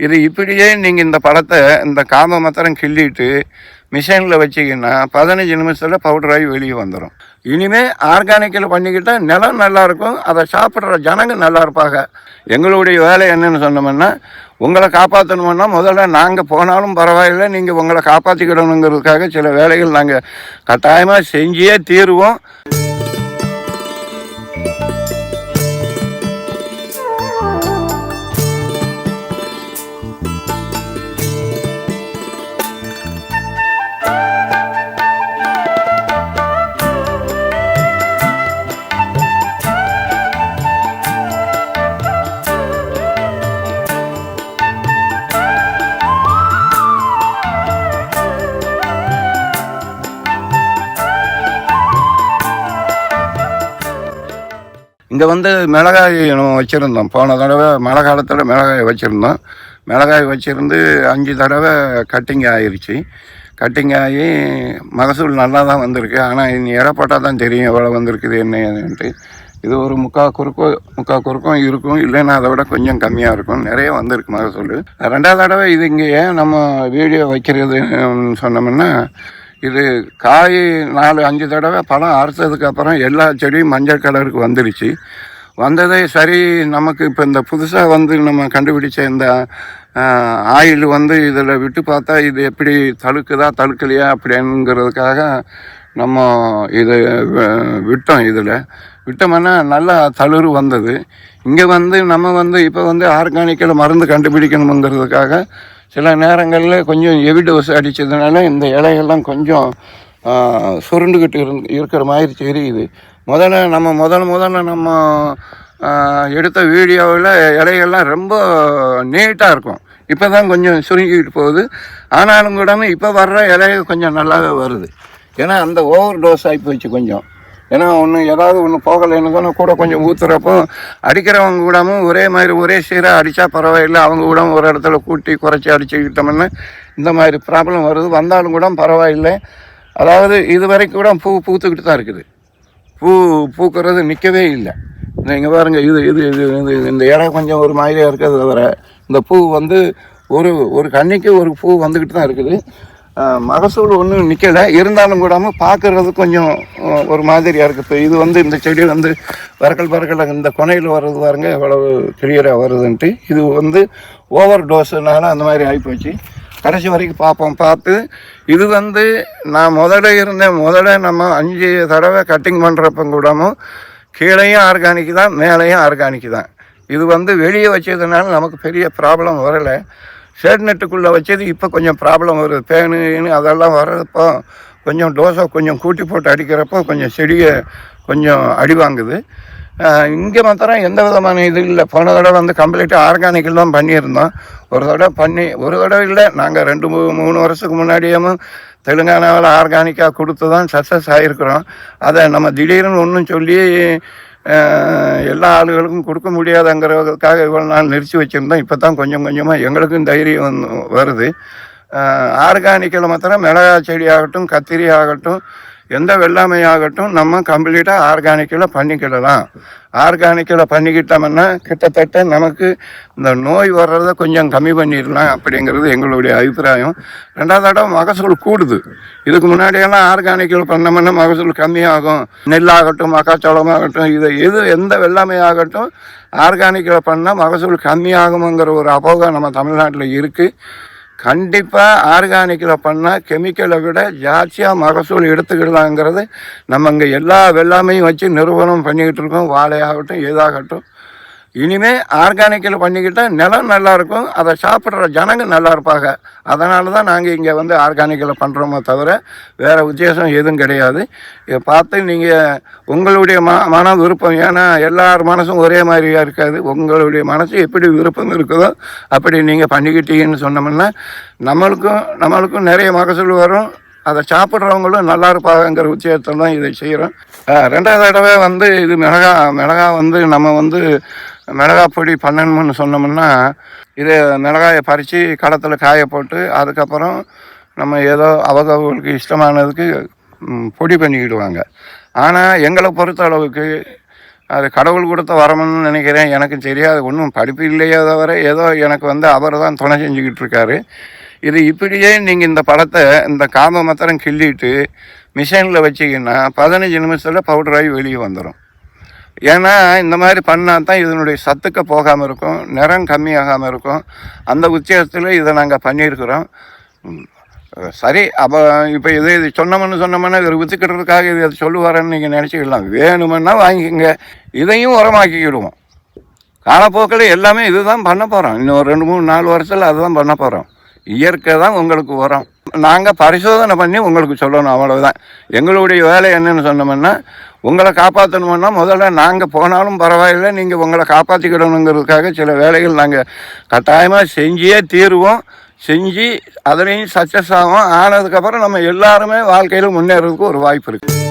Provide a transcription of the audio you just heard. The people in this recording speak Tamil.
இது இப்படியே நீங்கள் இந்த பழத்தை இந்த காம்பை மாத்திரம் கிள்ளிட்டு மிஷினில் வச்சிங்கன்னா 15 நிமிஷத்தில் பவுடராகி வெளியே வந்துடும். இனிமேல் ஆர்கானிக்கில் பண்ணிக்கிட்டால் நிலம் நல்லாயிருக்கும், அதை சாப்பிட்ற ஜனங்க நல்லா இருப்பாங்க. எங்களுடைய வேலை என்னென்னு சொன்னோம்னா, உங்களை காப்பாற்றணுமுன்னா முதல்ல நாங்கள் போனாலும் பரவாயில்லை, நீங்கள் உங்களை காப்பாற்றிக்கிடணுங்கிறதுக்காக சில வேலைகள் நாங்கள் கட்டாயமாக செஞ்சே தீருவோம். இங்கே மிளகாய் நம்ம வச்சுருந்தோம். போன தடவை மழை காலத்தில் மிளகாய் வச்சுருந்தோம். மிளகாய் வச்சுருந்து 5 தடவை கட்டிங் ஆயிடுச்சு. கட்டிங் ஆகி மகசூல் நல்லா தான் வந்திருக்கு. ஆனால் இனி இட போட்டால் தான் தெரியும் எவ்வளோ வந்திருக்குது என்னன்ட்டு. இது ஒரு முக்கால் குறுக்கும் இருக்கும், இல்லைன்னா அதை விட கொஞ்சம் கம்மியாக இருக்கும். நிறைய வந்திருக்கு மகசூல். 2வது தடவை இது இங்கே ஏன் நம்ம வீடியோ வைக்கிறதுன்னு சொன்னோம்னா, இது காய் 4-5 தடவை பழம் அரைச்சதுக்கப்புறம் எல்லா செடியும் மஞ்சள் கலருக்கு வந்துடுச்சு. வந்ததே சரி, நமக்கு இப்போ இந்த புதுசாக நம்ம கண்டுபிடிச்ச இந்த ஆயில் இதில் விட்டு பார்த்தா இது எப்படி தழுக்குதா தழுக்கலையா அப்படிங்கிறதுக்காக நம்ம இது விட்டோம். இதில் விட்டோம்னா நல்லா தளிர் வந்தது. இங்கே நம்ம இப்போ ஆர்கானிக்கில் மருந்து கண்டுபிடிக்கணுங்கிறதுக்காக சில நேரங்களில் கொஞ்சம் ஹெவி டோஸ் அடித்ததுனால இந்த இலைகள்லாம் கொஞ்சம் சுருண்டுக்கிட்டு இருக்கிற மாதிரி தெரியுது. முதல்ல நம்ம எடுத்த வீடியோவில் இலைகள்லாம் ரொம்ப நீட்டாக இருக்கும். இப்போ தான் கொஞ்சம் சுருங்கிக்கிட்டு போகுது. ஆனாலும் கூட இப்போ வர்ற இலைகள் கொஞ்சம் நல்லாவே வருது. ஏன்னா அந்த ஓவர் டோஸ் ஆகி போச்சு கொஞ்சம். ஏன்னா ஏதாவது ஒன்று போகலைன்னு கூட கொஞ்சம் ஊற்றுறப்போ அடிக்கிறவங்க கூடாமல் ஒரே மாதிரி ஒரே சீராக அடித்தா பரவாயில்லை, அவங்க கூட ஒரு இடத்துல கூட்டி குறைச்சி அடிச்சுக்கிட்டோம்னா இந்த மாதிரி ப்ராப்ளம் வருது. வந்தாலும் கூட பரவாயில்லை. அதாவது இது வரைக்கும் கூட பூத்துக்கிட்டு தான் இருக்குது. பூக்கிறது நிற்கவே இல்லை. நீங்கள் பாருங்கள், இது இது இது இது இந்த இடம் கொஞ்சம் ஒரு மாதிரியாக இருக்கிறது தவிர இந்த பூ ஒரு கன்னிக்கு ஒரு பூ வந்துக்கிட்டு தான் இருக்குது. மகசூல் ஒன்றும் நிற்கலை. இருந்தாலும் கூடாமல் பார்க்குறது கொஞ்சம் ஒரு மாதிரியாக இருக்குது. இப்போ இது இந்த செடி பறக்கல் இந்த கொனையில் வர்றது பாருங்க எவ்வளவு கிளியராக வருதுன்ட்டு. இது ஓவர் டோஸுனால அந்த மாதிரி ஆகிப்போச்சு. கடைசி வரைக்கும் பார்த்து இது நான் முதல்ல நம்ம 5 தடவை கட்டிங் பண்ணுறப்ப கூடமும் கீழையும் ஆர்கானிக் தான், மேலேயும் ஆர்கானிக் தான். இது வெளியே வச்சதுனால நமக்கு பெரிய ப்ராப்ளம் வரலை. ஷேட் நெட்டுக்குள்ளே வச்சது இப்போ கொஞ்சம் ப்ராப்ளம் வருது. பேனு அதெல்லாம் வர்றப்போ கொஞ்சம் டோஸை கொஞ்சம் கூட்டி போட்டு அடிக்கிறப்போ கொஞ்சம் செடியை கொஞ்சம் அடி வாங்குது. இங்கே மாத்திரம் எந்த விதமான இது இல்லை. போன தடவை கம்ப்ளீட்டாக ஆர்கானிக்கில் தான் பண்ணியிருந்தோம். ஒரு தடவை இல்லை, நாங்கள் 2-3 வருஷத்துக்கு முன்னாடியும் தெலுங்கானாவில் ஆர்கானிக்காக கொடுத்து தான் சக்ஸஸ் ஆகிருக்கிறோம். அதை நம்ம திடீர்னு ஒன்றும் சொல்லி எல்லா ஆளுகளுக்கும் கொடுக்க முடியாதுங்கிறதுக்காக இவ்வளோ நாள் நிறுத்தி வச்சுருந்தோம். இப்போ தான் கொஞ்சம் கொஞ்சமாக எங்களுக்கும் தைரியம் வருது. ஆர்கானிக்கில் மாத்திரம் மிளகாய் செடி ஆகட்டும், கத்திரி ஆகட்டும், எந்த வெள்ளாமை ஆகட்டும் நம்ம கம்ப்ளீட்டாக ஆர்கானிக்கில் பண்ணிக்கிடலாம். ஆர்கானிக்கில் பண்ணிக்கிட்டோம்னா கிட்டத்தட்ட நமக்கு இந்த நோய் வர்றதை கொஞ்சம் கம்மி பண்ணிடலாம் அப்படிங்கிறது எங்களுடைய அபிப்பிராயம். 2வது தடவை மகசூல் கூடுது. இதுக்கு முன்னாடியெல்லாம் ஆர்கானிக்கில் பண்ணோம்னா மகசூல் கம்மியாகும். நெல்லாகட்டும், மக்காச்சோளமாகட்டும், எந்த வெள்ளாமை ஆகட்டும் ஆர்கானிக்கில் பண்ணால் மகசூல் கம்மியாகுங்கிற ஒரு அபோகம் நம்ம தமிழ்நாட்டில் இருக்குது. கண்டிப்பாக ஆர்கானிக்கில் பண்ணால் கெமிக்கலை விட ஜாஸ்தியாக மகசூல் எடுத்துக்கிடலாங்கிறது நம்ம இங்கே எல்லா வெள்ளாமையும் வச்சு நிறுவனம் பண்ணிக்கிட்டு இருக்கோம். வாழையாகட்டும் எதாகட்டும். இனிமேல் ஆர்கானிக்கில் பண்ணிக்கிட்டால் நிலம் நல்லாயிருக்கும், அதை சாப்பிட்ற ஜனங்க நல்லா இருப்பாங்க. அதனால தான் நாங்கள் இங்கே ஆர்கானிக்கில் பண்ணுறோமோ தவிர வேறு உத்தேசம் எதுவும் கிடையாது. இதை பார்த்து நீங்கள் உங்களுடைய மன விருப்பம், ஏன்னா எல்லார் மனசும் ஒரே மாதிரியாக இருக்காது. உங்களுடைய மனசு எப்படி விருப்பம் இருக்குதோ அப்படி நீங்கள் பண்ணிக்கிட்டீங்கன்னு சொன்னோம்னா நம்மளுக்கும் நிறைய மகசூல் வரும், அதை சாப்பிட்றவங்களும் நல்லா இருப்பாங்கிற உச்சயத்தில் தான் இதை செய்கிறோம். 2வது தடவை இது மிளகா நம்ம மிளகா பொடி பண்ணணும்னு சொன்னோம்னா, இது மிளகாயை பறித்து களத்தில் காய போட்டு அதுக்கப்புறம் நம்ம ஏதோ அவங்களுக்கு இஷ்டமானதுக்கு பொடி பண்ணிக்கிடுவாங்க. ஆனால் எங்களை பொறுத்த அளவுக்கு அது கடவுள் கொடுத்த வரணும்னு நினைக்கிறேன். எனக்கு தெரியாது, ஒன்றும் படிப்பு இல்லையோ தவிர ஏதோ எனக்கு அவர் தான் துணை செஞ்சுக்கிட்டு இருக்காரு. இது இப்படியே நீங்கள் இந்த பழத்தை இந்த காம்பை மாத்திரம் கிள்ளிட்டு மிஷினில் வச்சிங்கன்னா 15 நிமிஷத்தில் பவுடராகி வெளியே வந்துடும். ஏன்னா இந்த மாதிரி பண்ணால் தான் இதனுடைய சத்துக்க போகாமல் இருக்கும், நிறம் கம்மியாகாமல் இருக்கும். அந்த உச்சத்தில் இதை நாங்கள் பண்ணியிருக்கிறோம். சரி, அப்போ இப்போ இது சொன்னோம்னா இதை விற்றுக்கிட்டதுக்காக இது அதை சொல்லுவாரன்னு நீங்கள் நினச்சிக்கலாம். வேணுமென்னா வாங்கிக்கோங்க, இதையும் உரமாக்கிக்கிடுவோம். காலப்போக்கில் எல்லாமே இதுதான் பண்ண போகிறோம். இன்னும் 2-3-4 வருஷத்தில் அதுதான் பண்ண போகிறோம். இயற்கை தான் உங்களுக்கு உரம். நாங்கள் பரிசோதனை பண்ணி உங்களுக்கு சொல்லணும், அவ்வளவுதான். எங்களுடைய வேலை என்னன்னு சொன்னோம்னா, உங்களை காப்பாற்றணும்னா முதல்ல நாங்கள் போனாலும் பரவாயில்லை, நீங்கள் உங்களை காப்பாற்றிக்கிடணுங்கிறதுக்காக சில வேலைகள் நாங்கள் கட்டாயமாக செஞ்சே தீருவோம். செஞ்சு அதுலேயும் சக்ஸஸ் ஆகும். ஆனதுக்கப்புறம் நம்ம எல்லாருமே வாழ்க்கையில் முன்னேறதுக்கு ஒரு வாய்ப்பு இருக்குது.